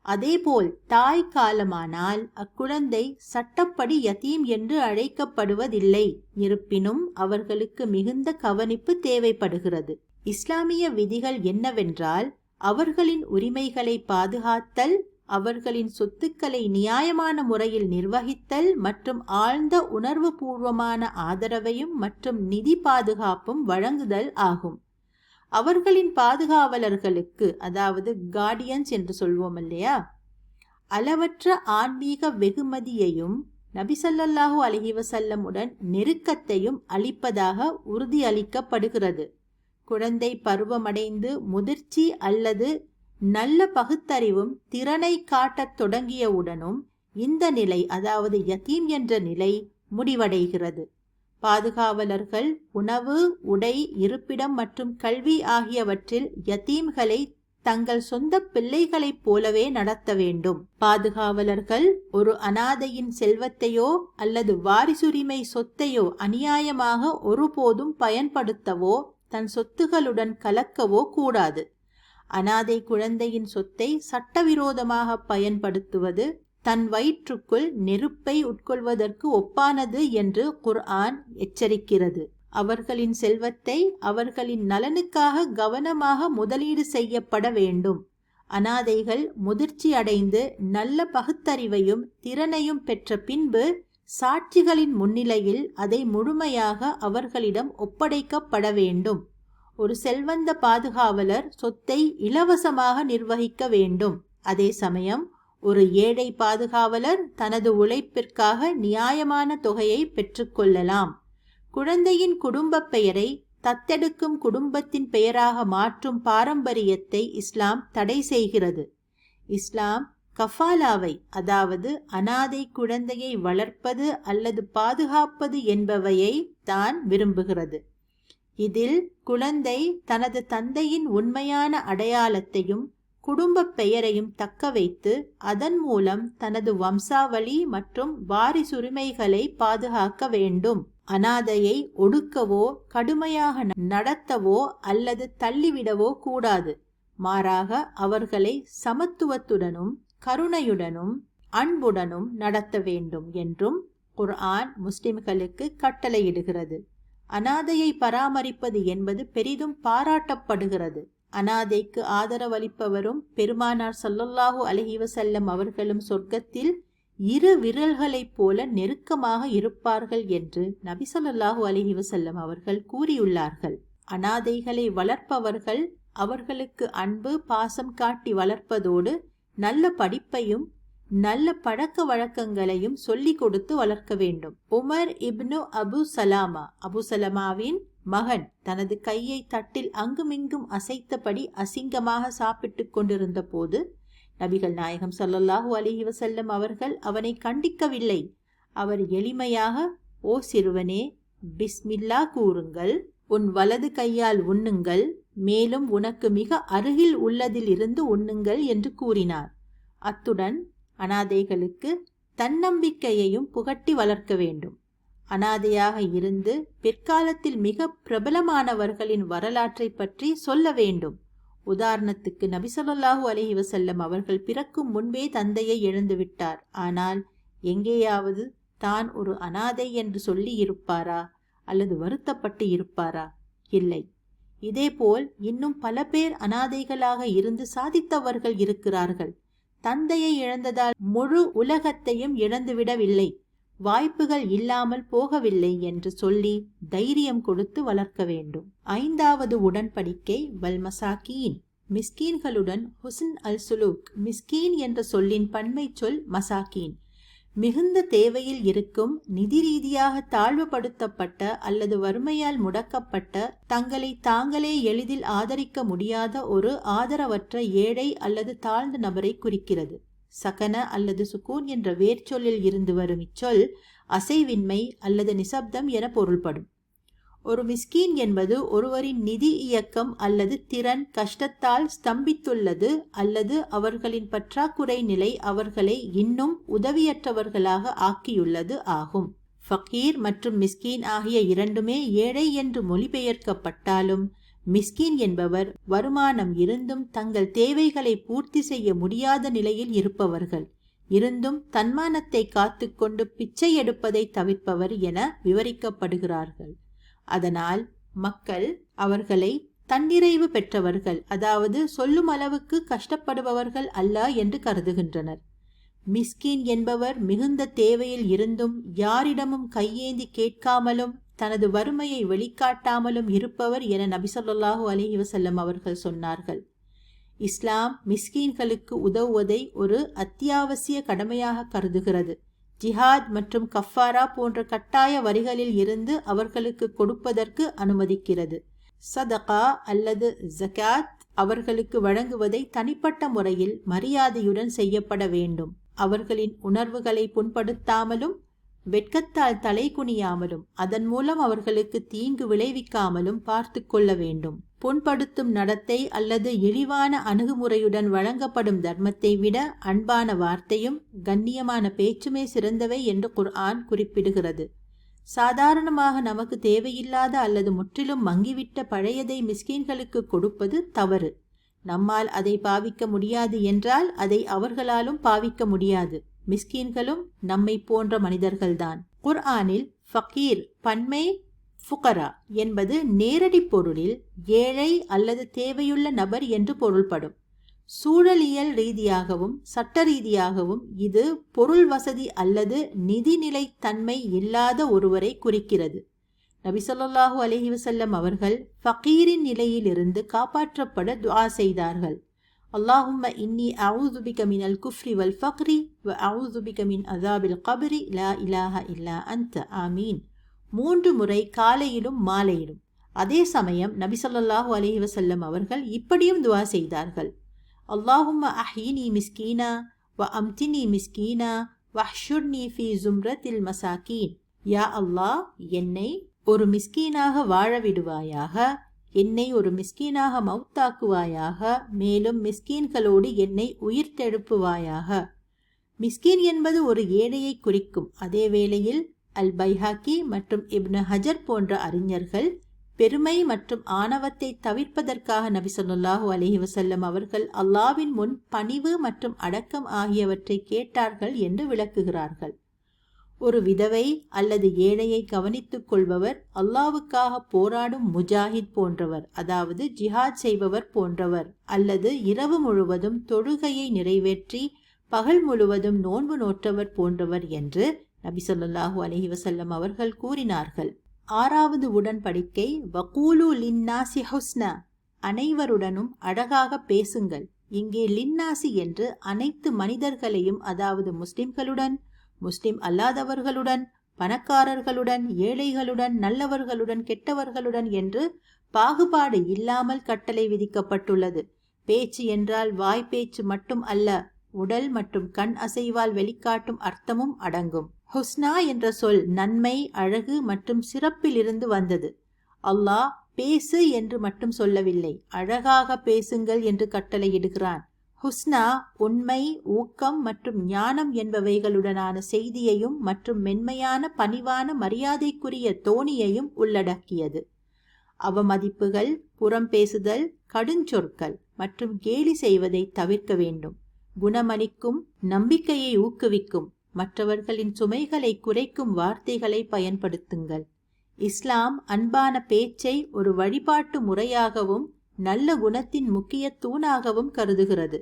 அதேபோல் தாய் காலமானால் அக்குழந்தை சட்டப்படி யதீம் என்று அழைக்கப்படுவதில்லை. இருப்பினும் அவர்களுக்கு மிகுந்த கவனிப்பு தேவைப்படுகிறது. இஸ்லாமிய விதிகள் என்னவென்றால், அவர்களின் உரிமைகளை பாதுகாத்தல், அவர்களின் சொத்துக்களை நியாயமான முறையில் நிர்வகித்தல் மற்றும் ஆழ்ந்த உணர்வு பூர்வமான ஆதரவையும் மற்றும் நிதி பாதுகாப்பும் வழங்குதல் ஆகும். அவர்களின் பாதுகாவலர்களுக்கு, அதாவது கார்டியன்ஸ் என்று சொல்வோம் இல்லையா, அளவற்ற ஆன்மீக வெகுமதியையும் நபி ஸல்லல்லாஹு அலைஹி வஸல்லமுடன் நெருக்கத்தையும் அளிப்பதாக உறுதியளிக்கப்படுகிறது. குழந்தை பருவமடைந்து முதிர்ச்சி அல்லது நல்ல பகுத்தறிவும் திறனை காட்டத் தொடங்கியவுடனும் இந்த நிலை, அதாவது யதீம் என்ற நிலை முடிவடைகிறது. பாதுகாவலர்கள் உணவு, உடை, இருப்பிடம் மற்றும் கல்வி ஆகியவற்றில் யதீம்களை தங்கள் சொந்த பிள்ளைகளைப் போலவே நடத்த வேண்டும். பாதுகாவலர்கள் ஒரு அனாதையின் செல்வத்தையோ அல்லது வாரிசுரிமை சொத்தையோ அநியாயமாக ஒருபோதும் பயன்படுத்தவோ தன் சொத்துகளுடன் கலக்கவோ கூடாது. அனாதை குழந்தையின் சொத்தை சட்டவிரோதமாக பயன்படுத்துவது தன் வயிற்றுக்குள் நெருப்பை உட்கொள்வதற்கு ஒப்பானது என்று குர்ஆன் எச்சரிக்கிறது. அவர்களின் செல்வத்தை அவர்களின் நலனுக்காக கவனமாக முதலீடு செய்யப்பட வேண்டும். அனாதைகள் முதிர்ச்சி அடைந்து நல்ல பகுத்தறிவையும் திறனையும் பெற்ற பின்பு சாட்சிகளின் முன்னிலையில் அதை முழுமையாக அவர்களிடம் ஒப்படைக்கப்பட வேண்டும். ஒரு செல்வந்த பாதுகாவலர் சொத்தை இலவசமாக நிர்வகிக்க வேண்டும். அதே சமயம் ஒரு ஏழை பாதுகாவலர் தனது உழைப்பிற்காக நியாயமான தொகையை பெற்றுக்கொள்ளலாம். குழந்தையின் குடும்ப பெயரை தத்தெடுக்கும் குடும்பத்தின் பெயராக மாற்றும் பாரம்பரியத்தை இஸ்லாம் தடை செய்கிறது. இஸ்லாம் கஃபாலாவை, அதாவது அனாதை குழந்தையை வளர்ப்பது அல்லது பாதுகாப்பது என்பவையை தான் விரும்புகிறது. இதில் குழந்தை தனது தந்தையின் உண்மையான அடையாளத்தையும் குடும்ப பெயரையும் தக்க வைத்து அதன் மூலம் தனது வம்சாவளி மற்றும் வாரிசுரிமைகளை பாதுகாக்க வேண்டும். அனாதையை ஒடுக்கவோ கடுமையாக நடத்தவோ அல்லது தள்ளிவிடவோ கூடாது. மாறாக அவர்களை சமத்துவத்துடனும் கருணையுடனும் அன்புடனும் நடத்த வேண்டும் என்றும் குர்ஆன் முஸ்லிம்களுக்கு கட்டளையிடுகிறது. அனாதையை பராமரிப்பது என்பது பெரிதும் பாராட்டப்படுகிறது. அனாதைக்கு ஆதரவளிப்பவரும் பெருமானார் ஸல்லல்லாஹு அலைஹி வஸல்லம் அவர்களும் சொர்க்கத்தில் இரு விரல்களைப் போல நெருக்கமாக இருப்பார்கள் என்று நபி ஸல்லல்லாஹு அலைஹி வஸல்லம் அவர்கள் கூறியுள்ளார்கள். அனாதைகளை வளர்ப்பவர்கள் அவர்களுக்கு அன்பு பாசம் காட்டி வளர்ப்பதோடு நல்ல படிப்பையும் நல்ல பழக்க வழக்கங்களையும் சொல்லிக் கொடுத்து வளர்க்க வேண்டும். உமர் இப்னு அபு சலமாவின் மகன் தனது கையை தட்டில் அங்குமிங்கும் அசைத்தபடி அசிங்கமாக சாப்பிட்டு கொண்டிருந்த போது நபிகள் நாயகம் ஸல்லல்லாஹு அலைஹி வஸல்லம் அவர்கள் அவனை கண்டிக்கவில்லை. அவர் எளிமையாக, ஓ சிறுவனே, பிஸ்மில்லா கூறுங்கள், உன் வலது கையால் உண்ணுங்கள், மேலும் உனக்கு மிக அருகில் உள்ளதில் இருந்து உண்ணுங்கள் என்று கூறினார். அத்துடன் அனாதைகளுக்கு தன்னம்பிக்கையையும் புகட்டி வளர்க்க வேண்டும். அனாதையாக இருந்து பிற்காலத்தில் மிக பிரபலமானவர்களின் வரலாற்றை பற்றி சொல்ல வேண்டும். உதாரணத்துக்கு நபி ஸல்லல்லாஹு அலைஹி வஸல்லம் அவர்கள் பிறக்கும் முன்பே தந்தையை இழந்துவிட்டார். ஆனால் எங்கேயாவது தான் ஒரு அனாதை என்று சொல்லி இருப்பாரா அல்லது வருத்தப்பட்டு இருப்பாரா? இல்லை. இதேபோல் இன்னும் பல பேர் அனாதைகளாக இருந்து சாதித்தவர்கள் இருக்கிறார்கள். தந்தையை இழந்ததால் முழு உலகத்தையும் இழந்துவிடவில்லை, வாய்ப்புகள் இல்லாமல் போகவில்லை என்று சொல்லி தைரியம் கொடுத்து வளர்க்க வேண்டும். 5வது உடன்படிக்கை வல்மசாக்கீன், மிஸ்கீன்களுடன் ஹுஸ்ன் அல் சுலூக். மிஸ்கீன் என்ற சொல்லின் பன்மை சொல் மசாக்கீன். மிகுந்த தேவையில் இருக்கும், நிதி ரீதியாக தாழ்வுபடுத்தப்பட்ட அல்லது வறுமையால் முடக்கப்பட்ட, தங்களை தாங்களே எளிதில் ஆதரிக்க முடியாத ஒரு ஆதரவற்ற ஏழை அல்லது தாழ்ந்த நபரை குறிக்கிறது. சகன அல்லது சுக்கூன் என்ற வேர்ச்சொல்லில் இருந்து வரும் இச்சொல் அசைவின்மை அல்லது நிசப்தம் என பொருள்படும். ஒரு மிஸ்கீன் என்பது ஒருவரின் நிதி இயக்கம் அல்லது திறன் கஷ்டத்தால் ஸ்தம்பித்துள்ளது அல்லது அவர்களின் பற்றாக்குறை நிலை அவர்களை இன்னும் உதவியற்றவர்களாக ஆக்கியுள்ளது ஆகும். ஃபகீர் மற்றும் மிஸ்கீன் ஆகிய இரண்டுமே ஏழை என்று மொழிபெயர்க்கப்பட்டாலும் மிஸ்கீன் என்பவர் வருமானம் இருந்தும் தங்கள் தேவைகளை பூர்த்தி செய்ய முடியாத நிலையில் இருப்பவர்கள், இருந்தும் தன்மானத்தை காத்துக்கொண்டு பிச்சை எடுப்பதை தவிர்ப்பவர் என விவரிக்கப்படுகிறார்கள். அதனால் மக்கள் அவர்களை தன்னிறைவு பெற்றவர்கள், அதாவது சொல்லும் அளவுக்கு கஷ்டப்படுபவர்கள் அல்ல என்று கருதுகின்றனர். மிஸ்கீன் என்பவர் மிகுந்த தேவையில் இருந்தும் யாரிடமும் கையேந்தி கேட்காமலும் தனது வறுமையை வெளிக்காட்டாமலும் இருப்பவர் என நபி ஸல்லல்லாஹு அலைஹி வஸல்லம் அவர்கள் சொன்னார்கள். இஸ்லாம் மிஸ்கீன்களுக்கு உதவுவதை ஒரு அத்தியாவசிய கடமையாக கருதுகிறது. ஜிஹாத் மற்றும் கஃபாரா போன்ற கட்டாய வரிகளில் இருந்து அவர்களுக்கு கொடுப்பதற்கு அனுமதிக்கிறது. சதகா அல்லது ஜகாத் அவர்களுக்கு வழங்குவதை தனிப்பட்ட முறையில் மரியாதையுடன் செய்யப்பட வேண்டும். அவர்களின் உணர்வுகளை புண்படுத்தாமலும் வெட்கத்தால் தலை குனியாமலும் அதன் மூலம் அவர்களுக்கு தீங்கு விளைவிக்காமலும் பார்த்து கொள்ள வேண்டும். புண்படுத்தும் நடத்தை அல்லது இழிவான அணுகுமுறையுடன் வழங்கப்படும் தர்மத்தை விட அன்பான வார்த்தையும் கண்ணியமான பேச்சுமே சிறந்தவை என்று குர்ஆன் குறிப்பிடுகிறது. சாதாரணமாக நமக்கு தேவையில்லாத அல்லது முற்றிலும் மங்கிவிட்ட பழையதை மிஸ்கீன்களுக்கு கொடுப்பது தவறு. நம்மால் அதை பாவிக்க முடியாது என்றால் அதை அவர்களாலும் பாவிக்க முடியாது. மிஸ்கீன்களும் நம்மை போன்ற மனிதர்கள்தான். குர்ஆனில் ஃபகீர் பன்மை ஃபுகரா என்பது நேரடி பொருளில் ஏழை அல்லது தேவையுள்ள நபர் என்று பொருள்படும். சூழலியல் ரீதியாகவும் சட்ட ரீதியாகவும் இது பொருள் வசதி அல்லது நிதிநிலை தன்மை இல்லாத ஒருவரை குறிக்கிறது. நபி ஸல்லல்லாஹு அலைஹி வஸல்லம் அவர்கள் ஃபகீரின் நிலையிலிருந்து காப்பாற்றப்பட துஆ செய்தார்கள். அல்லாஹும்ம இன்னி அஊது பிக மினல் குஃப்ரி வல் ஃபக்ரி வ அஊது பிக மின் அஸாபில் கப்ரி லா இலாஹ இல்லா அன்த ஆமீன் 3 முறை காலையிலும் மாலையிலும். அதே சமயம் நபி ஸல்லல்லாஹு அலைஹி வஸல்லம் அவர்கள் இப்படியும் துஆ செய்தார்கள். அல்லாஹும்ம அஹ்யினி மிஸ்கீனா வ அம்தினி மிஸ்கீனா வஹ்ஷுர்னி ஃபீ ஸும்ரத்தில் மசாகீன். யா அல்லாஹ், என்னை ஒரு மிஸ்கீனாக வாழ விடுவாயாக, என்னை ஒரு மிஸ்கீனாக மௌத்தாக்குவாயாக, மேலும் மிஸ்கீன்களோடு என்னை உயிர்த்தெழுப்புவாயாக. மிஸ்கீன் என்பது ஒரு ஏழையை குறிக்கும். அதே வேளையில் அல் பைஹாக்கி மற்றும் இப்னு ஹஜர் போன்ற அறிஞர்கள் பெருமை மற்றும் ஆணவத்தை தவிர்ப்பதற்காக நபி ஸல்லல்லாஹு அலைஹி வஸல்லம் அவர்கள் அல்லாஹ்வின் முன் பணிவு மற்றும் அடக்கம் ஆகியவற்றை கேட்டார்கள் என்று விளக்குகிறார்கள். ஒரு விதவை அல்லது ஏழையை கவனித்துக் கொள்பவர் அல்லாஹ்வுக்காக போராடும் முஜாஹித் போன்றவர், அதாவது ஜிஹாத் செய்பவர் போன்றவர், அல்லது இரவு முழுவதும் தொழுகையை நிறைவேற்றி பகல் முழுவதும் நோன்பு நோற்றவர் போன்றவர் என்று நபி ஸல்லல்லாஹு அலைஹி வஸல்லம் அவர்கள் கூறினார்கள். 6வது உடன்படிக்கை வகூலு லின்னாசி ஹுஸ்னா, அனைவருடனும் அழகாக பேசுங்கள். இங்கே லின்னாசி என்று அனைத்து மனிதர்களையும், அதாவது முஸ்லிம்களுடன், முஸ்லிம் அல்லாதவர்களுடன், பணக்காரர்களுடன், ஏழைகளுடன், நல்லவர்களுடன், கெட்டவர்களுடன் என்று பாகுபாடு இல்லாமல் கட்டளை விதிக்கப்பட்டுள்ளது. பேச்சு என்றால் வாய்ப்பேச்சு மட்டும் அல்ல, உடல் மற்றும் கண் அசைவால் வெளிக்காட்டும் அர்த்தமும் அடங்கும். ஹுஸ்னா என்ற சொல் நன்மை, அழகு மற்றும் சிறப்பிலிருந்து வந்தது. அல்லாஹ் பேசு என்று மட்டும் சொல்லவில்லை, அழகாக பேசுங்கள் என்று கட்டளையிடுகிறான். ஹுஸ்னா உண்மை, ஊக்கம் மற்றும் ஞானம் என்பவைகளுடனான செய்தியையும் மற்றும் மென்மையான பணிவான மரியாதைக்குரிய தோணியையும் உள்ளடக்கியது. அவமதிப்புகள், புறம் பேசுதல், கடுஞ்சொற்கள் மற்றும் கேலி செய்வதை தவிர்க்க வேண்டும். குணமளிக்கும், நம்பிக்கையை ஊக்குவிக்கும், மற்றவர்களின் சுமைகளை குறைக்கும் வார்த்தைகளை பயன்படுத்துங்கள். இஸ்லாம் அன்பான பேச்சை ஒரு வழிபாட்டு முறையாகவும் நல்ல குணத்தின் முக்கிய தூணாகவும் கருதுகிறது.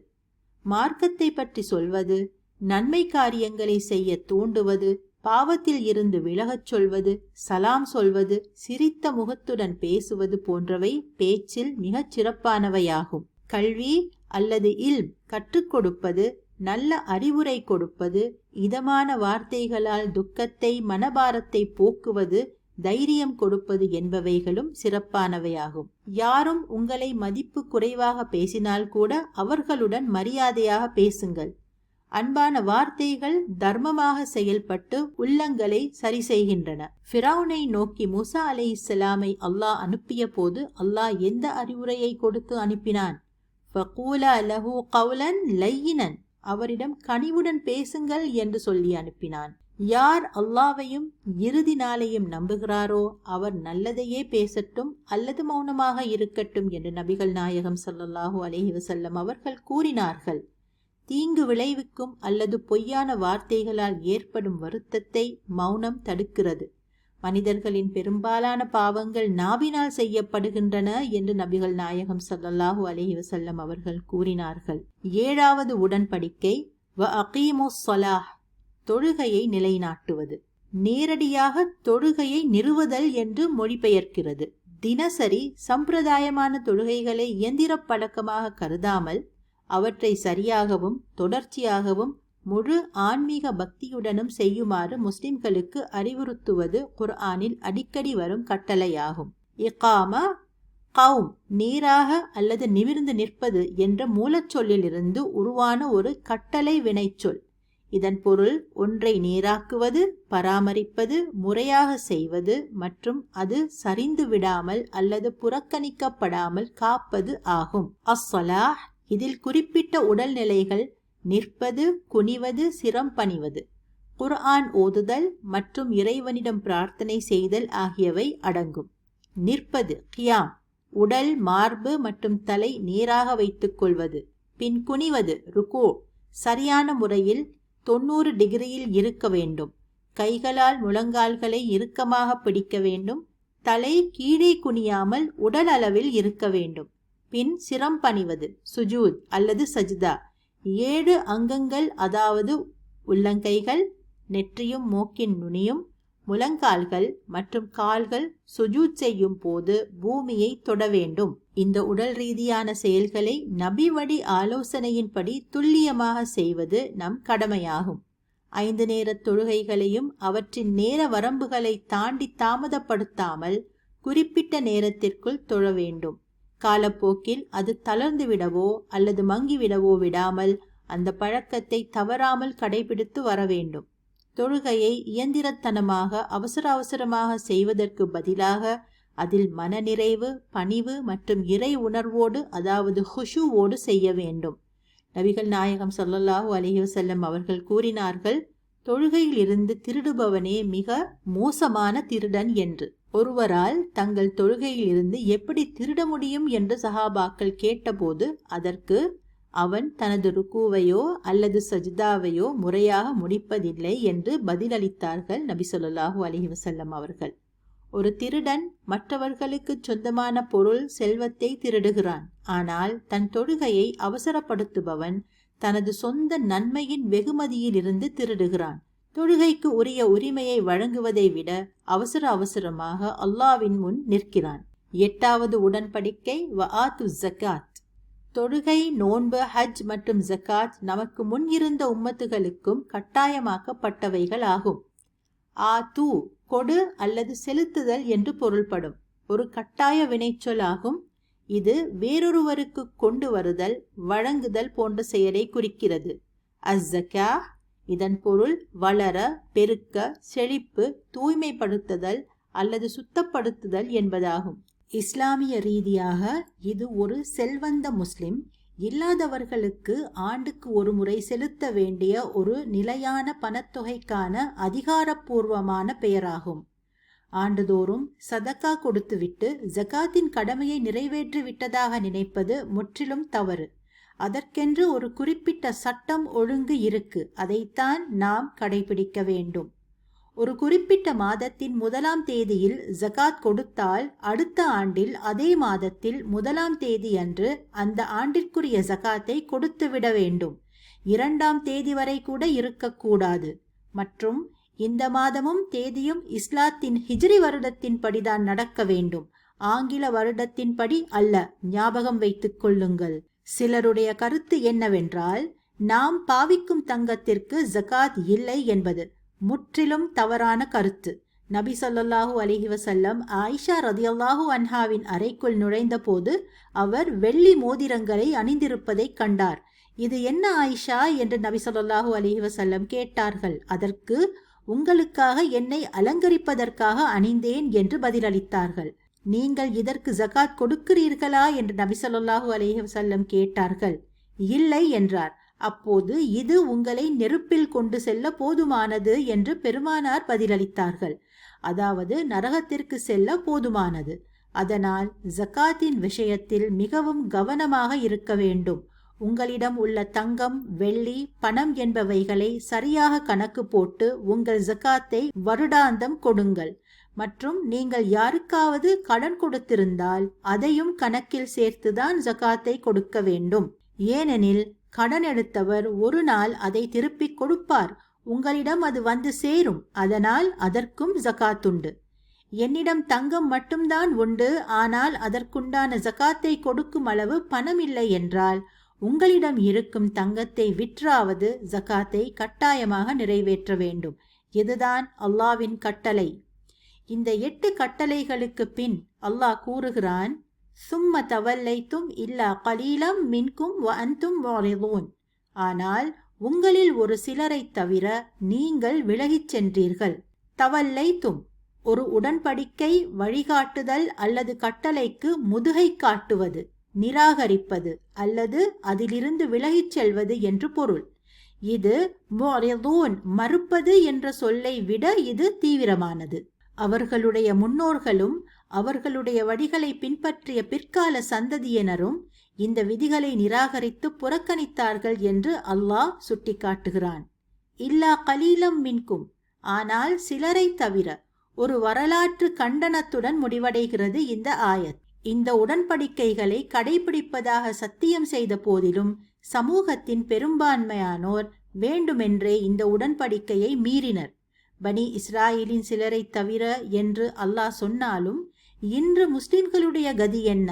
மார்க்கத்தை பற்றி சொல்வது, நன்மை காரியங்களை செய்ய தூண்டுவது, பாவத்தில் இருந்து விலகச் சொல்வது, சலாம் சொல்வது, சிரித்த முகத்துடன் பேசுவது போன்றவை பேச்சில் மிகச் சிறப்பானவையாகும். கல்வி அல்லது இல்ம் கற்றுக் கொடுப்பது, நல்ல அறிவுரை கொடுப்பது, இதமான வார்த்தைகளால் துக்கத்தை, மனபாரத்தை போக்குவது, தைரியம் கொடுப்பது என்பவைகளும் சிறப்பானவையாகும். யாரும் உங்களை மதிப்பு குறைவாக பேசினால் கூட அவர்களுடன் மரியாதையாக பேசுங்கள். அன்பான வார்த்தைகள் தர்மமாக செயல்பட்டு உள்ளங்களை சரி செய்கின்றன. ஃபிரௌனை நோக்கி மூசா அலைஹிஸ்ஸலாமை அல்லாஹ் அனுப்பிய போது அல்லாஹ் எந்த அறிவுரையை கொடுத்து அனுப்பினான்? ஃபகூலா லஹு கௌலன் லையினன், அவரிடம் கனிவுடன் பேசுங்கள் என்று சொல்லி அனுப்பினான். யார் அல்லாஹ்வையும் இறுதி நாளையும் நம்புகிறாரோ அவர் நல்லதையே பேசட்டும் அல்லது மௌனமாக இருக்கட்டும் என்று நபிகள் நாயகம் ஸல்லல்லாஹு அலைஹி வஸல்லம் அவர்கள் கூறினார்கள். தீங்கு விளைவிக்கும் அல்லது பொய்யான வார்த்தைகளால் ஏற்படும் வருத்தத்தை மௌனம் தடுக்கிறது. மனிதர்களின் பெரும்பாலான பாவங்கள் நாவினால் செய்யப்படுகின்றன என்று நபிகள் நாயகம் ஸல்லல்லாஹு அலைஹி வஸல்லம் அவர்கள் கூறினார்கள். 7வது உடன்படிக்கை வ அகீமுஸ் ஸலாஹ், தொழுகையை நிலைநாட்டுவது. நேரடியாக தொழுகையை நிறுவுதல் என்று மொழிபெயர்க்கிறது. தினசரி சம்பிரதாயமான தொழுகைகளை இயந்திர பழக்கமாக கருதாமல் அவற்றை சரியாகவும் தொடர்ச்சியாகவும் முழு ஆன்மீக பக்தியுடனும் செய்யுமாறு முஸ்லிம்களுக்கு அறிவுறுத்துவது குர்ஆனில் அடிக்கடி வரும் கட்டளையாகும். இகாமா கௌம், நேராக அல்லது நிமிர்ந்து நிற்பது என்ற மூலச்சொல்லிலிருந்து உருவான ஒரு கட்டளை வினைச்சொல். இதன் பொருள் ஒன்றை நேராக்குவது, பராமரிப்பது, முறையாக செய்வது மற்றும் அது சரிந்து விடாமல் அல்லது புறக்கணிக்கப்படாமல் காப்பது ஆகும். அஸ்ஸலாஹ், இதில் குறிப்பிட்ட உடல்நிலைகள் நிற்பது, குனிவது, சிரம் பணிவது, குர்ஆன் ஓதுதல் மற்றும் இறைவனிடம் பிரார்த்தனை செய்தல் ஆகியவை அடங்கும். நிற்பது கியாம், உடல், மார்பு மற்றும் தலை நேராக வைத்துக் கொள்வது. பின் குனிவது ருகூ, சரியான முறையில் 90 டிகிரியில் இருக்க வேண்டும். கைகளால் முழங்கால்களை இறுக்கமாக பிடிக்க வேண்டும். தலை கீழே குனியாமல் உடல் அளவில் இருக்க வேண்டும். பின் சிரம் பணிவது சுஜூத் அல்லது சஜ்தா. 7 அங்கங்கள், அதாவது உள்ளங்கைகள், நெற்றியும் மூக்கின் நுனியும், முழங்கால்கள் மற்றும் கால்கள் சுஜூத் செய்யும் போது பூமியை தொட வேண்டும். இந்த உடல் ரீதியான செயல்களை நபி வழி ஆலோசனையின்படி துல்லியமாக செய்வது நம் கடமையாகும். 5 நேர தொழுகைகளையும் அவற்றின் நேர வரம்புகளை தாண்டி தாமதப்படுத்தாமல் குறிப்பிட்ட நேரத்திற்குள் தொழ வேண்டும். காலப்போக்கில் அது தளர்ந்துவிடவோ அல்லது மங்கிவிடவோ விடாமல் அந்த பழக்கத்தை தவறாமல் கடைபிடித்து வர வேண்டும். தொழுகையை இயந்திரத்தனமாக அவசரமாக செய்வதற்கு பதிலாக அதில் மனநிறைவு, பணிவு மற்றும் இறை உணர்வோடு, அதாவது ஹுஷுவோடு செய்ய வேண்டும். நபிகள் நாயகம் ஸல்லல்லாஹு அலைஹி வஸல்லம் அவர்கள் கூறினார்கள், தொழுகையில் இருந்து திருடுபவனே மிக மோசமான திருடன் என்று. ஒருவரால் தங்கள் தொழுகையில் இருந்து எப்படி திருட முடியும் என்று சஹாபாக்கள் கேட்டபோது அதற்கு அவன் தனது ருக்கூவையோ அல்லது சஜ்தாவையோ முறையாக முடிப்பதில்லை என்று பதிலளித்தார்கள் நபி ஸல்லல்லாஹு அலைஹி வஸல்லம் அவர்கள். ஒரு திருடன் மற்றவர்களுக்கு சொந்தமான பொருள், செல்வத்தை திருடுகிறான். ஆனால் தன் தொழுகையை அவசரப்படுத்துபவன் தனது சொந்த நன்மையின் வெகுமதியிலிருந்து திருடுகிறான். தொழுகைக்கு உரிய உரிமையை வழங்குவதை விட அவசரமாக அல்லாவின் முன் நிற்கிறான். 8வது உடன்படிக்கை வஆத்து ஜக்காத். தொழுகை, நோன்பு, ஹஜ் மற்றும் ஜக்காத் நமக்கு முன் இருந்த உம்மத்துகளுக்கும் கட்டாயமாக்கப்பட்டவைகள் ஆகும். ஆத்து கொடு அல்லது செலுத்துதல் என்று பொருள்படும் ஒரு கட்டாய வினைச்சொல் ஆகும். இது வேறொருவருக்கு கொண்டு வருதல், வழங்குதல் போன்ற செயலை குறிக்கிறது. அஸ்ஸகா, இதன் பொருள் வளர, பெருக்க, செழிப்பு, தூய்மைப்படுத்துதல் அல்லது சுத்தப்படுத்துதல் என்பதாகும். இஸ்லாமிய ரீதியாக இது ஒரு செல்வந்த முஸ்லிம் இல்லாதவர்களுக்கு ஆண்டுக்கு ஒரு முறை செலுத்த வேண்டிய ஒரு நிலையான பணத்தொகைக்கான அதிகாரப்பூர்வமான பெயராகும். ஆண்டுதோறும் சதக்கா கொடுத்துவிட்டு ஜகாத்தின் கடமையை நிறைவேற்றி விட்டதாக நினைப்பது முற்றிலும் தவறு. அதற்கென்று ஒரு குறிப்பிட்ட சட்டம் ஒழுங்கு இருக்கு, அதைத்தான் நாம் கடைபிடிக்க வேண்டும். ஒரு குறிப்பிட்ட மாதத்தின் 1ஆம் தேதியில் ஜகாத் கொடுத்தால் அடுத்த ஆண்டில் அதே மாதத்தில் 1ஆம் தேதி அன்று அந்த ஆண்டிற்குரிய ஜகாத்தை கொடுத்துவிட வேண்டும். 2ஆம் தேதி வரை கூட இருக்கக்கூடாது. மற்றும் இந்த மாதமும் தேதியும் இஸ்லாத்தின் ஹிஜ்ரி வருடத்தின் படிதான் நடக்க வேண்டும், ஆங்கில வருடத்தின் படி அல்ல. ஞாபகம் வைத்துக் கொள்ளுங்கள். சிலருடைய கருத்து என்னவென்றால், நாம் பாவிக்கும் தங்கத்திற்கு ஜகாத் இல்லை என்பது முற்றிலும் தவறான கருத்து. நபி ஸல்லல்லாஹு அலைஹி வஸல்லம் ஆயிஷா ரதியல்லாஹு அன்ஹாவின் அறைக்குள் நுழைந்த போது அவர் வெள்ளி மோதிரங்களை அணிந்திருப்பதை கண்டார். இது என்ன ஆயிஷா என்று நபி ஸல்லல்லாஹு அலைஹி வஸல்லம் கேட்டார்கள். அதற்கு, உங்களுக்காக என்னை அலங்கரிப்பதற்காக அணிந்தேன் என்று பதிலளித்தார்கள். நீங்கள் இதற்கு ஜகாத் கொடுக்கிறீர்களா என்று நபி ஸல்லல்லாஹு அலைஹி வஸல்லம் கேட்டார்கள். இல்லை என்றார். அப்போது இது உங்களை நெருப்பில் கொண்டு செல்ல போதுமானது என்று பெருமானார் பதிலளித்தார்கள். அதாவது நரகத்திற்கு செல்ல போதுமானது. அதனால் ஜகாத்தின் விஷயத்தில் மிகவும் கவனமாக இருக்க வேண்டும். உங்களிடம் உள்ள தங்கம், வெள்ளி, பணம் என்பவைகளை சரியாக கணக்கு போட்டு உங்கள் ஜகாத்தை வருடாந்தம் கொடுங்கள். மற்றும் நீங்கள் யாருக்காவது கடன் கொடுத்திருந்தால் அதையும் கணக்கில் சேர்த்துதான் ஜகாத்தை கொடுக்க வேண்டும். ஏனெனில் கடன் எடுத்தவர் ஒரு நாள் அதை திருப்பிக் கொடுப்பார், உங்களிடம் அது வந்து சேரும். அதனால் அதற்கும் ஜகாத் உண்டு. என்னிடம் தங்கம் மட்டும்தான் உண்டு, ஆனால் அதற்குண்டான ஜகாத்தை கொடுக்கும் அளவு பணம் இல்லை என்றால் உங்களிடம் இருக்கும் தங்கத்தை விற்றாவது ஜகாத்தை கட்டாயமாக நிறைவேற்ற வேண்டும். இதுதான் அல்லாவின் கட்டளை. இந்த 8 கட்டளைகளுக்கு பின் அல்லாஹ் கூறுகிறான், சும்ம தவல்லைத்தும் இல்லா கலீலம் மின்கும் வ அன்தும் முஅரிதூன். ஆனால் உங்களில் ஒரு சிலரை தவிர நீங்கள் விலகிச் சென்றீர்கள். தவல்லைத்தும் ஒரு உடன்படிக்கை, வழிகாட்டுதல் அல்லது கட்டளைக்கு முதுகை காட்டுவது, நிராகரிப்பது அல்லது அதிலிருந்து விலகிச் செல்வது என்று பொருள். இது முஅரிதூன், மறுப்பது என்ற சொல்லை விட இது தீவிரமானது. அவர்களுடைய முன்னோர்களும் அவர்களுடைய வழிகளை பின்பற்றிய பிற்கால சந்ததியினரும் இந்த விதிகளை நிராகரித்து புறக்கணித்தார்கள் என்று அல்லாஹ் சுட்டிக்காட்டுகிறான். இல்லா கலீலம் மின்கும், ஆனால் சிலரை தவிர ஒரு வரலாற்று கண்டனத்துடன் முடிவடைகிறது இந்த ஆயத். இந்த உடன்படிக்கைகளை கடைபிடிப்பதாக சத்தியம் செய்த போதிலும் சமூகத்தின் பெரும்பான்மையானோர் வேண்டுமென்றே இந்த உடன்படிக்கையை மீறினர். பனி இஸ்ராயேலின் சிலரை தவிர என்று அல்லாஹ் சொன்னாலும் இன்று முஸ்லிம்களுடைய கதி என்ன?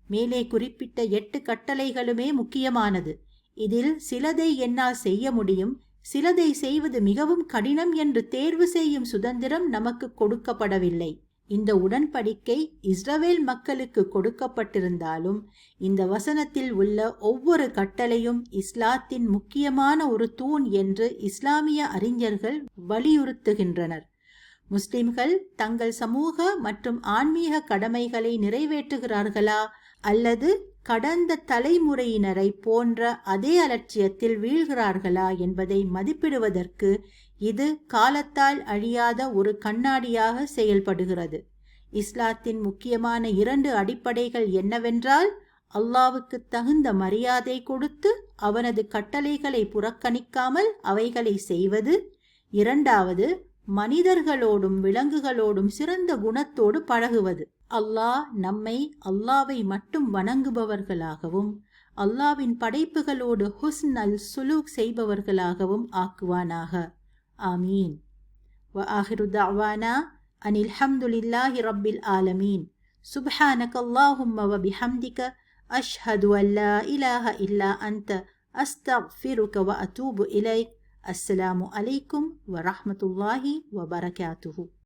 மேலே குறிப்பிட்ட 8 கட்டளைகளுமே முக்கியமானது. இதில் சிலதை என்னால் செய்ய முடியும், சிலதை செய்வது மிகவும் கடினம் என்று தேர்வு செய்யும் சுதந்திரம் நமக்கு கொடுக்கப்படவில்லை. இந்த உடன்படிக்கை இஸ்ரவேல் மக்களுக்கு கொடுக்கப்பட்டிருந்தாலும் இந்த வசனத்தில் உள்ள ஒவ்வொரு கட்டளையும் இஸ்லாத்தின் முக்கியமான ஒரு தூண் என்று இஸ்லாமிய அறிஞர்கள் வலியுறுத்துகின்றனர். முஸ்லிம்கள் தங்கள் சமூக மற்றும் ஆன்மீக கடமைகளை நிறைவேற்றுகிறார்களா அல்லது கடந்த தலைமுறையினரை போன்ற அதே அலட்சியத்தில் வீழ்கிறார்களா என்பதை மதிப்பிடுவதற்கு இது காலத்தால் அழியாத ஒரு கண்ணாடியாக செயல்படுகிறது. இஸ்லாத்தின் முக்கியமான 2 அடிப்படைகள் என்னவென்றால், அல்லாவுக்கு தகுந்த மரியாதை கொடுத்து அவனது கட்டளைகளை புறக்கணிக்காமல் அவைகளை செய்வது. 2வது, மனிதர்களோடும் விலங்குகளோடும் சிறந்த குணத்தோடு பழகுவது. அல்லாஹ் நம்மை அல்லாவை மட்டும் வணங்குபவர்களாகவும் அல்லாவின் படைப்புகளோடு ஹுஸ்னல் சுலூக் செய்பவர்களாகவும் ஆக்குவானாக. ஆமீன். வ ஆஹிரு தஅவானா அனில் ஹம்துலில்லாஹி ரப்பில் ஆலமீன். சுப்ஹானக அல்லாஹும்ம வ பிஹம்திக அஷ்ஹது அன் லா இலாஹ இல்லா அன்த அஸ்தக்ஃபிருக வ அதூபு இலைக். அஸ்ஸலாமு அலைக்கும் வ ரஹ்மத்துல்லாஹி வ பரகாத்துஹு.